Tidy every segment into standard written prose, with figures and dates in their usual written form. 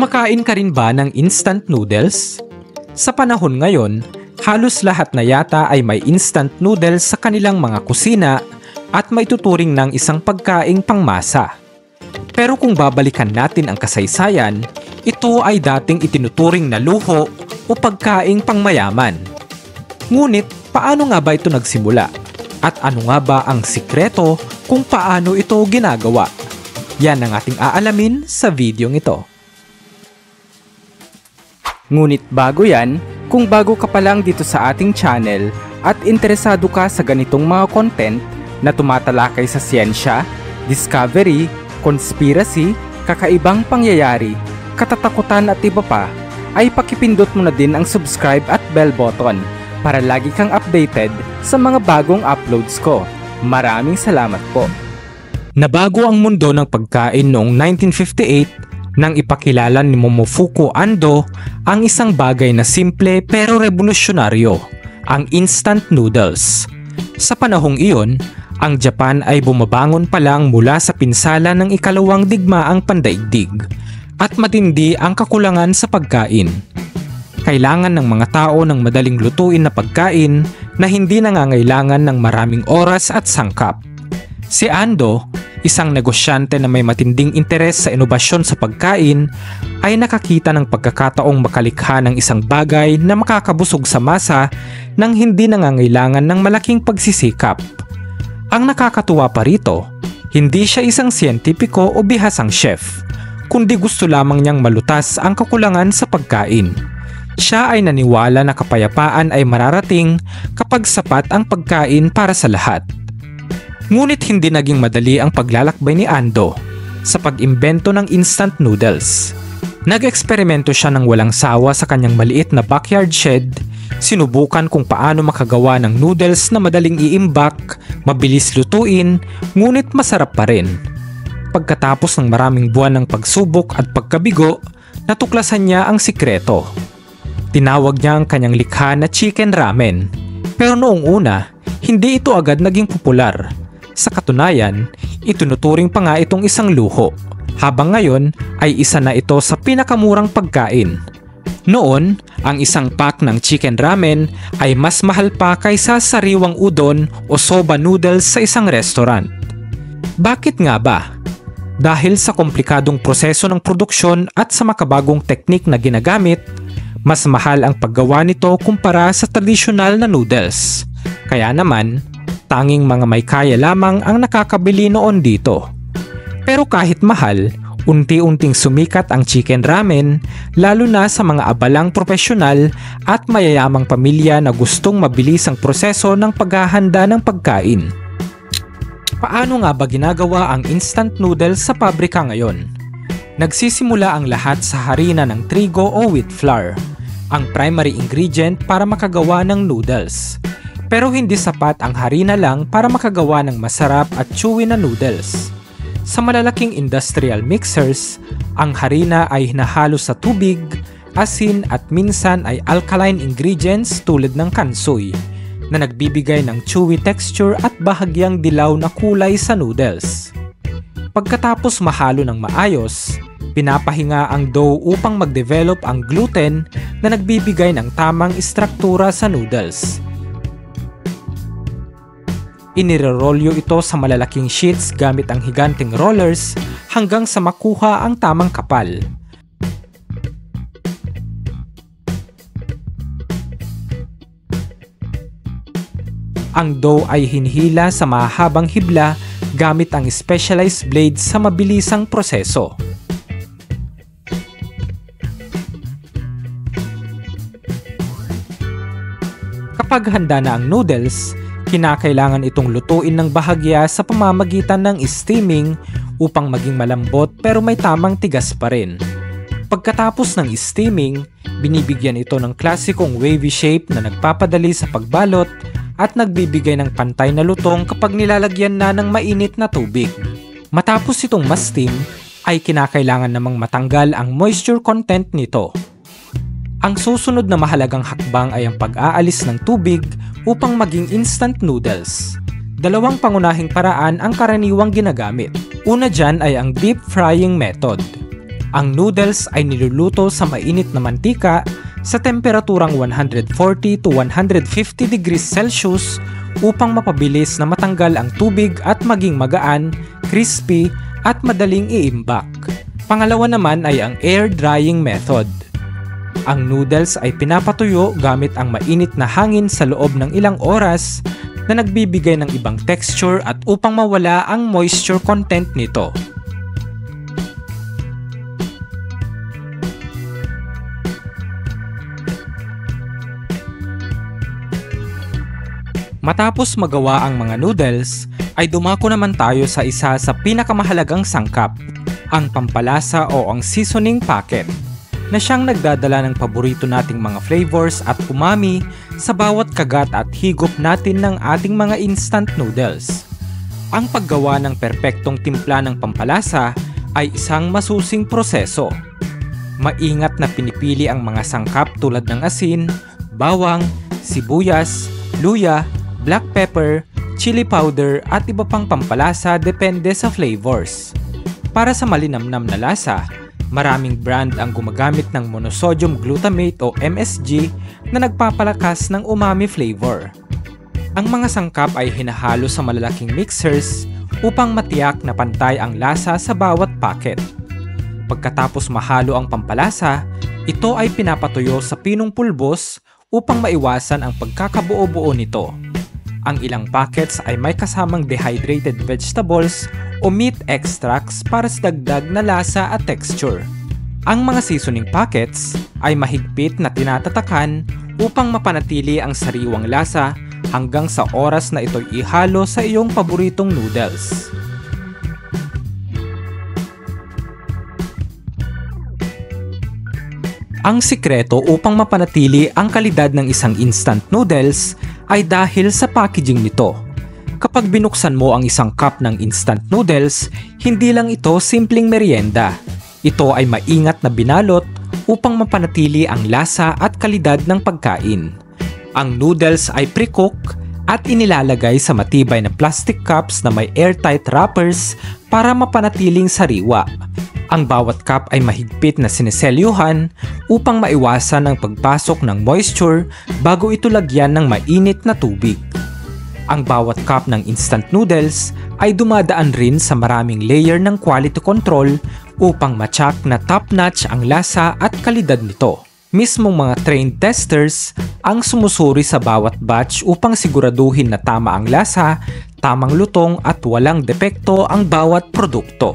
Kumakain ka rin ba ng instant noodles? Sa panahon ngayon, halos lahat na yata ay may instant noodles sa kanilang mga kusina at may tuturing ng isang pagkaing pangmasa. Pero kung babalikan natin ang kasaysayan, ito ay dating itinuturing na luho o pagkaing pangmayaman. Ngunit paano nga ba ito nagsimula? At ano nga ba ang sikreto kung paano ito ginagawa? Yan ang ating aalamin sa videong ito. Ngunit bago yan, kung bago ka pa lang dito sa ating channel at interesado ka sa ganitong mga content na tumatalakay sa siyensya, discovery, conspiracy, kakaibang pangyayari, katatakutan at iba pa, ay pakipindot mo na din ang subscribe at bell button para lagi kang updated sa mga bagong uploads ko. Maraming salamat po. Nabago ang mundo ng pagkain noong 1958 nang ipakilala ni Momofuku Ando ang isang bagay na simple pero revolusyonaryo, ang instant noodles. Sa panahong iyon, ang Japan ay bumabangon pa lang mula sa pinsala ng ikalawang digmaang pandaigdig at matindi ang kakulangan sa pagkain. Kailangan ng mga tao ng madaling lutuin na pagkain na hindi nangangailangan ng maraming oras at sangkap. Si Ando, isang negosyante na may matinding interes sa inobasyon sa pagkain, ay nakakita ng pagkakataong makalikha ng isang bagay na makakabusog sa masa nang hindi nangangailangan ng malaking pagsisikap. Ang nakakatuwa pa rito, hindi siya isang siyentipiko o bihasang chef, kundi gusto lamang niyang malutas ang kakulangan sa pagkain. Siya ay naniwala na kapayapaan ay mararating kapag sapat ang pagkain para sa lahat. Ngunit hindi naging madali ang paglalakbay ni Ando sa pag-imbento ng instant noodles. Nag-eksperimento siya ng walang sawa sa kanyang maliit na backyard shed, sinubukan kung paano makagawa ng noodles na madaling iimbak, mabilis lutuin, ngunit masarap pa rin. Pagkatapos ng maraming buwan ng pagsubok at pagkabigo, natuklasan niya ang sikreto. Tinawag niya ang kanyang likha na chicken ramen. Pero noong una, hindi ito agad naging popular. Sa katunayan, itunuturing pa nga itong isang luho, habang ngayon ay isa na ito sa pinakamurang pagkain. Noon, ang isang pack ng chicken ramen ay mas mahal pa kaysa sariwang udon o soba noodles sa isang restaurant. Bakit nga ba? Dahil sa komplikadong proseso ng produksyon at sa makabagong teknik na ginagamit, mas mahal ang paggawa nito kumpara sa tradisyonal na noodles. Kaya naman, tanging mga may kaya lamang ang nakakabili noon dito. Pero kahit mahal, unti-unting sumikat ang chicken ramen, lalo na sa mga abalang profesional at mayayamang pamilya na gustong mabilis ang proseso ng paghahanda ng pagkain. Paano nga ba ginagawa ang instant noodles sa pabrika ngayon? Nagsisimula ang lahat sa harina ng trigo o wheat flour, ang primary ingredient para makagawa ng noodles. Pero hindi sapat ang harina lang para makagawa ng masarap at chewy na noodles. Sa malalaking industrial mixers, ang harina ay hinahalo sa tubig, asin at minsan ay alkaline ingredients tulad ng kansoy na nagbibigay ng chewy texture at bahagyang dilaw na kulay sa noodles. Pagkatapos mahalo ng maayos, pinapahinga ang dough upang mag-develop ang gluten na nagbibigay ng tamang istruktura sa noodles. Inirerolyo ito sa malalaking sheets gamit ang higanting rollers hanggang sa makuha ang tamang kapal. Ang dough ay hinihila sa mahabang hibla gamit ang specialized blades sa mabilisang proseso. Kapag handa na ang noodles, kinakailangan itong lutuin ng bahagya sa pamamagitan ng steaming upang maging malambot pero may tamang tigas pa rin. Pagkatapos ng steaming, binibigyan ito ng klasikong wavy shape na nagpapadali sa pagbalot at nagbibigay ng pantay na lutong kapag nilalagyan na ng mainit na tubig. Matapos itong ma-steam, ay kinakailangan namang matanggal ang moisture content nito. Ang susunod na mahalagang hakbang ay ang pag-aalis ng tubig upang maging instant noodles. Dalawang pangunahing paraan ang karaniwang ginagamit. Una dyan ay ang deep frying method. Ang noodles ay niluluto sa mainit na mantika sa temperaturang 140 to 150 degrees Celsius upang mapabilis na matanggal ang tubig at maging magaan, crispy at madaling iimbak. Pangalawa naman ay ang air drying method. Ang noodles ay pinapatuyo gamit ang mainit na hangin sa loob ng ilang oras na nagbibigay ng ibang texture at upang mawala ang moisture content nito. Matapos magawa ang mga noodles, ay dumako naman tayo sa isa sa pinakamahalagang sangkap, ang pampalasa o ang seasoning packet, na siyang nagdadala ng paborito nating mga flavors at umami sa bawat kagat at higop natin ng ating mga instant noodles. Ang paggawa ng perpektong timpla ng pampalasa ay isang masusing proseso. Maingat na pinipili ang mga sangkap tulad ng asin, bawang, sibuyas, luya, black pepper, chili powder at iba pang pampalasa depende sa flavors. Para sa malinamnam na lasa, maraming brand ang gumagamit ng monosodium glutamate o MSG na nagpapalakas ng umami flavor. Ang mga sangkap ay hinahalo sa malalaking mixers upang matiyak na pantay ang lasa sa bawat packet. Pagkatapos mahalo ang pampalasa, ito ay pinapatuyo sa pinong pulbos upang maiwasan ang pagkakabuo-buo nito. Ang ilang packets ay may kasamang dehydrated vegetables o meat extracts para sa dagdag na lasa at texture. Ang mga seasoning packets ay mahigpit na tinatatakan upang mapanatili ang sariwang lasa hanggang sa oras na ito'y ihalo sa iyong paboritong noodles. Ang sikreto upang mapanatili ang kalidad ng isang instant noodles ay dahil sa packaging nito. Kapag binuksan mo ang isang cup ng instant noodles, hindi lang ito simpleng merienda. Ito ay maingat na binalot upang mapanatili ang lasa at kalidad ng pagkain. Ang noodles ay pre-cook at inilalagay sa matibay na plastic cups na may airtight wrappers para mapanatiling sariwa. Ang bawat cup ay mahigpit na sineselyuhan upang maiwasan ang pagpasok ng moisture bago ito lagyan ng mainit na tubig. Ang bawat cup ng instant noodles ay dumadaan rin sa maraming layer ng quality control upang matyak na top-notch ang lasa at kalidad nito. Mismong mga trained testers ang sumusuri sa bawat batch upang siguraduhin na tama ang lasa, tamang lutong at walang depekto ang bawat produkto.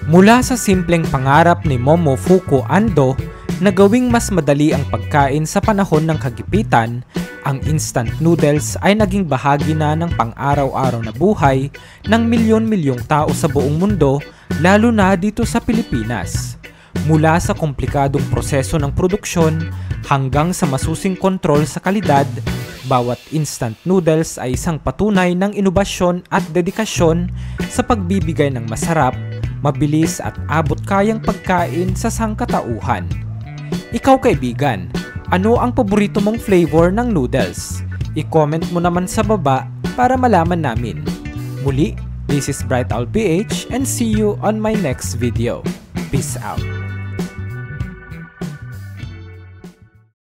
Mula sa simpleng pangarap ni Momofuku Ando na gawing mas madali ang pagkain sa panahon ng kagipitan, ang instant noodles ay naging bahagi na ng pang-araw-araw na buhay ng milyon-milyong tao sa buong mundo, lalo na dito sa Pilipinas. Mula sa komplikadong proseso ng produksyon hanggang sa masusing kontrol sa kalidad, bawat instant noodles ay isang patunay ng inobasyon at dedikasyon sa pagbibigay ng masarap, mabilis at abot-kayang pagkain sa sangkatauhan. Ikaw kaibigan, ano ang paborito mong flavor ng noodles? I-comment mo naman sa baba para malaman namin. Muli, this is Bright Owl PH and see you on my next video. Peace out.